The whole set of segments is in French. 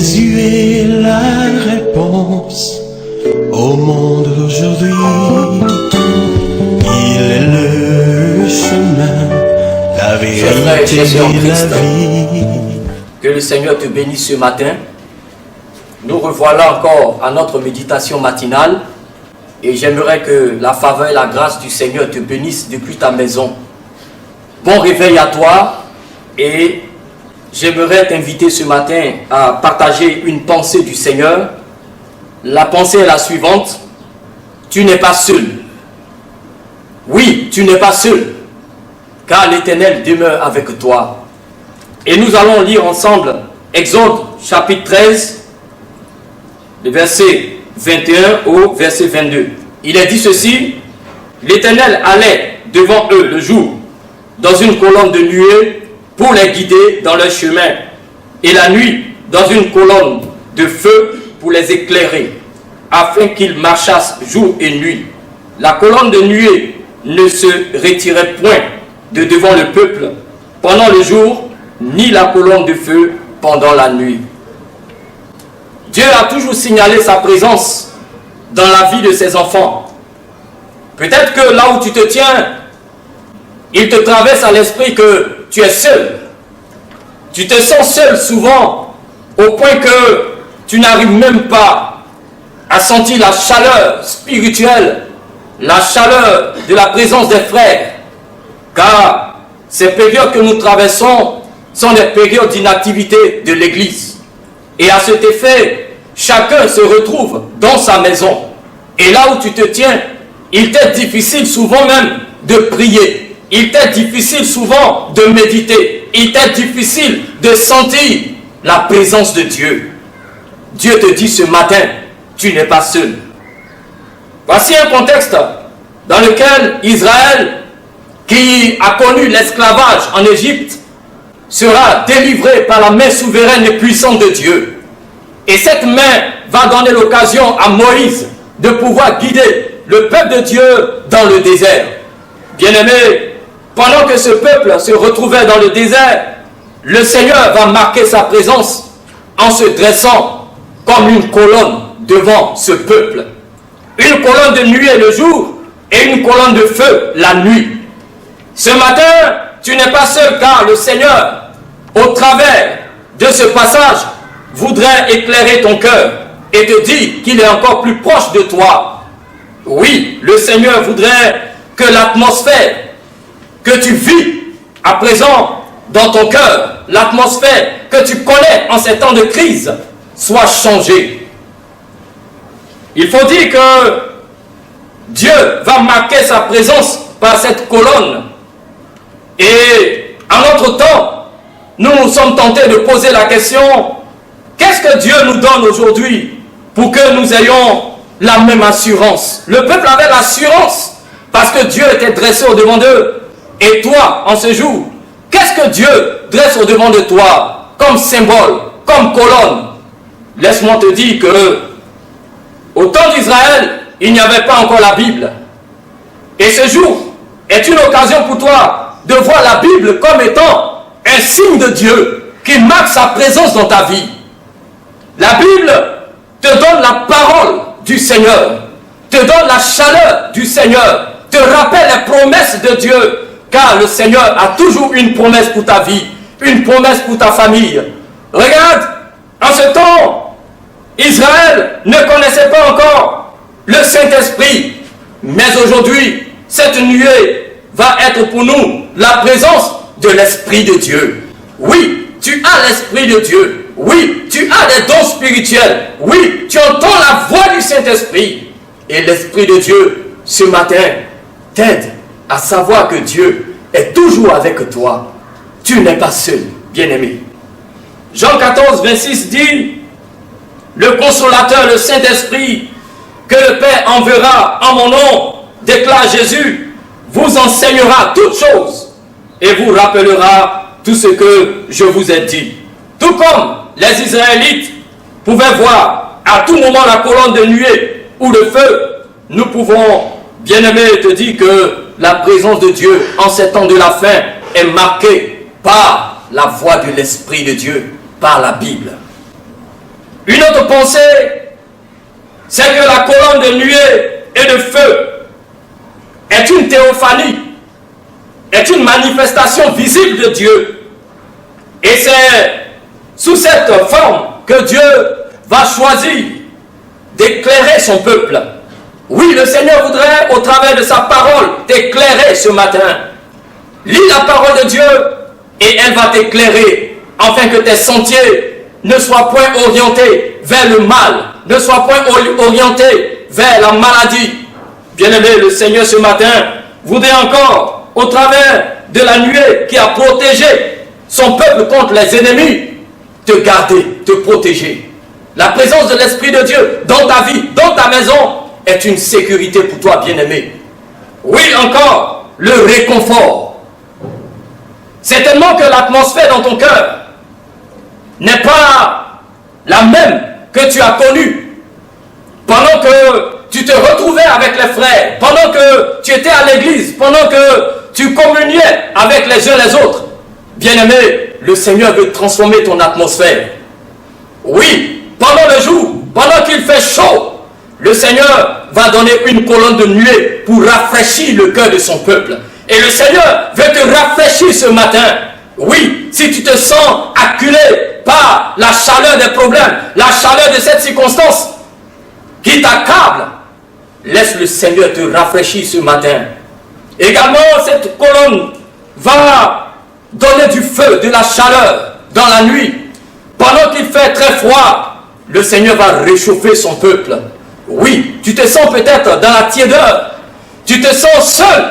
Jésus est la réponse au monde d'aujourd'hui. Il est le chemin, la vérité et la vie. Que le Seigneur te bénisse ce matin. Nous revoilà encore à notre méditation matinale et j'aimerais que la faveur et la grâce du Seigneur te bénissent depuis ta maison. Bon réveil à toi et j'aimerais t'inviter ce matin à partager une pensée du Seigneur. La pensée est la suivante: tu n'es pas seul. Oui, tu n'es pas seul, car l'Éternel demeure avec toi. Et nous allons lire ensemble Exode chapitre 13, le verset 21 au verset 22. Il est dit ceci: l'Éternel allait devant eux le jour dans une colonne de nuée pour les guider dans leur chemin, et la nuit dans une colonne de feu pour les éclairer, afin qu'ils marchassent jour et nuit. La colonne de nuée ne se retirait point de devant le peuple pendant le jour, ni la colonne de feu pendant la nuit. Dieu a toujours signalé sa présence dans la vie de ses enfants. Peut-être que là où tu te tiens, il te traverse à l'esprit que tu es seul. Tu te sens seul souvent, au point que tu n'arrives même pas à sentir la chaleur spirituelle, la chaleur de la présence des frères. Car ces périodes que nous traversons sont des périodes d'inactivité de l'Église. Et à cet effet, chacun se retrouve dans sa maison. Et là où tu te tiens, il t'est difficile souvent même de prier. Il t'est difficile souvent de méditer. Il t'est difficile de sentir la présence de Dieu. Dieu te dit ce matin, tu n'es pas seul. Voici un contexte dans lequel Israël, qui a connu l'esclavage en Égypte, sera délivré par la main souveraine et puissante de Dieu. Et cette main va donner l'occasion à Moïse de pouvoir guider le peuple de Dieu dans le désert. Bien-aimés, pendant que ce peuple se retrouvait dans le désert, le Seigneur va marquer sa présence en se dressant comme une colonne devant ce peuple. Une colonne de nuée le jour et une colonne de feu la nuit. Ce matin, tu n'es pas seul, car le Seigneur, au travers de ce passage, voudrait éclairer ton cœur et te dire qu'il est encore plus proche de toi. Oui, le Seigneur voudrait que l'atmosphère que tu vis à présent dans ton cœur, l'atmosphère que tu connais en ces temps de crise, soit changée. Il faut dire que Dieu va marquer sa présence par cette colonne. Et en notre temps, nous nous sommes tentés de poser la question: qu'est-ce que Dieu nous donne aujourd'hui pour que nous ayons la même assurance? Le peuple avait l'assurance parce que Dieu était dressé au-devant d'eux. Et toi, en ce jour, qu'est-ce que Dieu dresse au-devant de toi comme symbole, comme colonne? Laisse-moi te dire que au temps d'Israël, il n'y avait pas encore la Bible. Et ce jour est une occasion pour toi de voir la Bible comme étant un signe de Dieu qui marque sa présence dans ta vie. La Bible te donne la parole du Seigneur, te donne la chaleur du Seigneur, te rappelle les promesses de Dieu, car le Seigneur a toujours une promesse pour ta vie, une promesse pour ta famille. Regarde, en ce temps, Israël ne connaissait pas encore le Saint-Esprit, mais aujourd'hui, cette nuée va être pour nous la présence de l'Esprit de Dieu. Oui, tu as l'Esprit de Dieu. Oui, tu as des dons spirituels. Oui, tu entends la voix du Saint-Esprit. Et l'Esprit de Dieu, ce matin, t'aide à savoir que Dieu est toujours avec toi. Tu n'es pas seul, bien-aimé. Jean 14, 26 dit: le consolateur, le Saint-Esprit, que le Père enverra en mon nom, déclare Jésus, vous enseignera toutes choses et vous rappellera tout ce que je vous ai dit. Tout comme les Israélites pouvaient voir à tout moment la colonne de nuée ou de feu, nous pouvons, bien-aimés, te dire que la présence de Dieu en ces temps de la fin est marquée par la voix de l'Esprit de Dieu, par la Bible. Une autre pensée, c'est que la colonne de nuée et de feu est une théophanie, est une manifestation visible de Dieu. Et c'est sous cette forme que Dieu va choisir d'éclairer son peuple. Oui, le Seigneur voudrait, au travers de sa parole, t'éclairer ce matin. Lis la parole de Dieu et elle va t'éclairer, afin que tes sentiers ne soient point orientés vers le mal, ne soient point orientés vers la maladie. Bien-aimé, le Seigneur ce matin voudrait encore, au travers de la nuée qui a protégé son peuple contre les ennemis, te garder, te protéger. La présence de l'Esprit de Dieu dans ta vie, dans ta maison, est une sécurité pour toi, bien-aimé. Oui, encore, le réconfort. Certainement que l'atmosphère dans ton cœur n'est pas la même que tu as connue pendant que tu te retrouvais avec les frères, pendant que tu étais à l'église, pendant que tu communiais avec les uns les autres. Bien-aimé, le Seigneur veut transformer ton atmosphère. Oui, pendant le jour, pendant qu'il fait chaud, le Seigneur va donner une colonne de nuée pour rafraîchir le cœur de son peuple. Et le Seigneur veut te rafraîchir ce matin. Oui, si tu te sens acculé par la chaleur des problèmes, la chaleur de cette circonstance qui t'accable, laisse le Seigneur te rafraîchir ce matin. Également, cette colonne va donner du feu, de la chaleur dans la nuit. Pendant qu'il fait très froid, le Seigneur va réchauffer son peuple. Oui, tu te sens peut-être dans la tiédeur, tu te sens seul,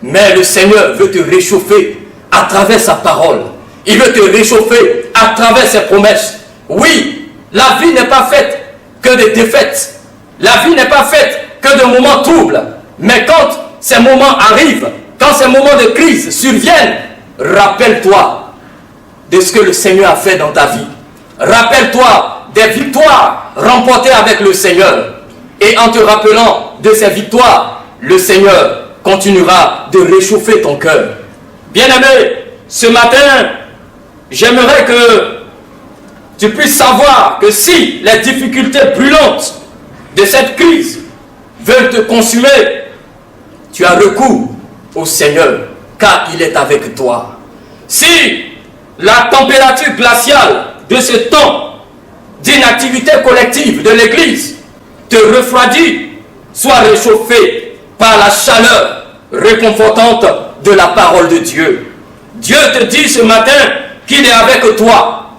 mais le Seigneur veut te réchauffer à travers sa parole. Il veut te réchauffer à travers ses promesses. Oui, la vie n'est pas faite que de défaites. La vie n'est pas faite que de moments troubles. Mais quand ces moments arrivent, quand ces moments de crise surviennent, rappelle-toi de ce que le Seigneur a fait dans ta vie. Rappelle-toi des victoires remportées avec le Seigneur. Et en te rappelant de ces victoires, le Seigneur continuera de réchauffer ton cœur. Bien-aimé, ce matin, j'aimerais que tu puisses savoir que si les difficultés brûlantes de cette crise veulent te consumer, tu as recours au Seigneur, car il est avec toi. Si la température glaciale de ce temps d'inactivité collective de l'Église te refroidit, sois réchauffé par la chaleur réconfortante de la parole de Dieu. Dieu te dit ce matin qu'il est avec toi.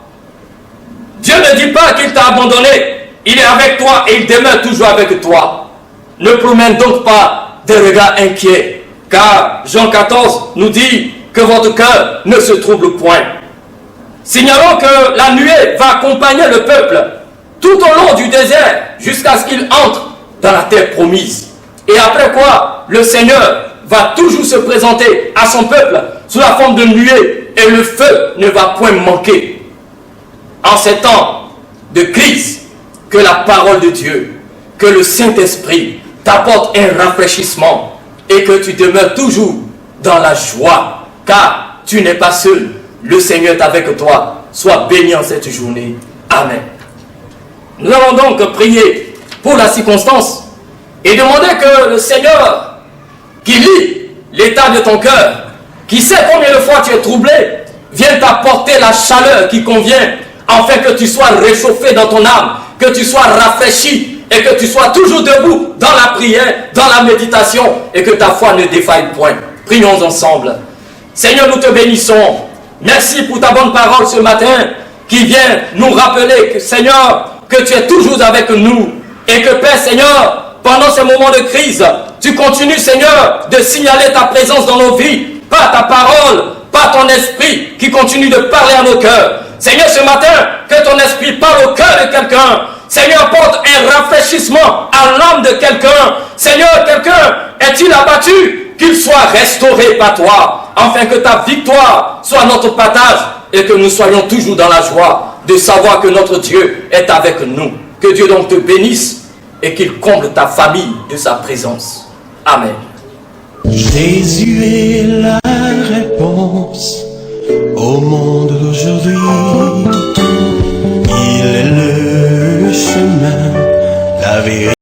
Dieu ne dit pas qu'il t'a abandonné, il est avec toi et il demeure toujours avec toi. Ne promène donc pas des regards inquiets, car Jean 14 nous dit que votre cœur ne se trouble point. Signalons que la nuée va accompagner le peuple tout au long du désert jusqu'à ce qu'il entre dans la terre promise. Et après quoi, le Seigneur va toujours se présenter à son peuple sous la forme de nuée et le feu ne va point manquer. En ces temps de crise, que la parole de Dieu, que le Saint-Esprit t'apporte un rafraîchissement et que tu demeures toujours dans la joie, car tu n'es pas seul. Le Seigneur est avec toi. Sois béni en cette journée. Amen. Nous allons donc prier pour la circonstance et demander que le Seigneur, qui lit l'état de ton cœur, qui sait combien de fois tu es troublé, vienne t'apporter la chaleur qui convient, afin que tu sois réchauffé dans ton âme, que tu sois rafraîchi et que tu sois toujours debout dans la prière, dans la méditation et que ta foi ne défaille point. Prions ensemble. Seigneur, nous te bénissons. Merci pour ta bonne parole ce matin qui vient nous rappeler que, Seigneur, que tu es toujours avec nous et que, Père, Seigneur, pendant ces moments de crise, tu continues, Seigneur, de signaler ta présence dans nos vies, par ta parole, par ton esprit qui continue de parler à nos cœurs. Seigneur, ce matin, que ton esprit parle au cœur de quelqu'un. Seigneur, porte un rafraîchissement à l'âme de quelqu'un. Seigneur, quelqu'un est-il abattu? Qu'il soit restauré par toi, afin que ta victoire soit notre partage et que nous soyons toujours dans la joie de savoir que notre Dieu est avec nous. Que Dieu donc te bénisse et qu'il comble ta famille de sa présence. Amen. Jésus est la réponse au monde d'aujourd'hui. Il est le vérité.